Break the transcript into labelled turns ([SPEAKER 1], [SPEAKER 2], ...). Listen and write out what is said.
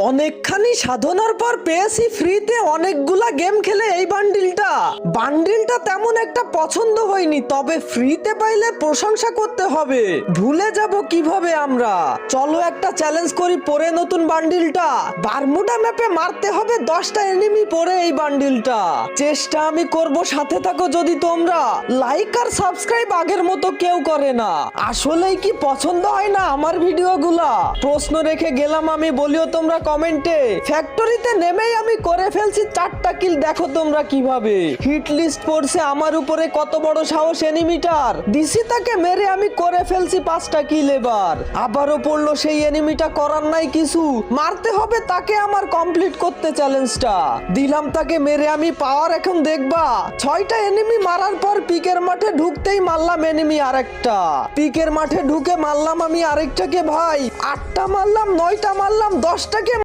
[SPEAKER 1] অনেকখানি সাধনার পর পেয়েছি ফ্রিতে অনেকগুলা গেম খেলে এই বান্ডিলটা তেমন একটা পছন্দ হয়নি, তবে ফ্রিতে পাইলে প্রশংসা করতে হবে। ভুলে যাব কিভাবে আমরা। চলো একটা চ্যালেঞ্জ করি পরে নতুন বান্ডিলটা। বারমুডা ম্যাপে মারতে হবে 10টা এনিমি পরে এই বান্ডিলটা। চেষ্টা আমি করব, সাথে থাকো যদি তোমরা। লাইক আর সাবস্ক্রাইব আগের মতো কেউ করে না। আসলেই কি পছন্দ হয় না আমার ভিডিওগুলা? প্রশ্ন রেখে গেলাম আমি, বলিও তোমরা কমেন্টে। ফ্যাক্টরিতে নেমেই আমি করে ফেলছি 4টা কিল। দেখো তোমরা কিভাবে হিট লিস্ট পড়ছে আমার উপরে। কত বড় সাহস এনিমিটার। ডিসি তাকে মেরে আমি করে ফেলছি 5টা কিল। এবার আবারও পড়লো সেই এনিমিটা, করার নাই কিছু, মারতে হবে তাকে আমার কমপ্লিট করতে চ্যালেঞ্জটা। দিলাম তাকে মেরে আমি পাওয়ার। এখন দেখবা 6টা এনিমি মারার পর পিকের মাঠে ঢুকতেই মারলাম এনিমি আরেকটা। পিকের মাঠে ঢুকে মারলাম আমি আরেকটাকে ভাই। 8টা মারলাম, 9টা মারলাম, 10টাকে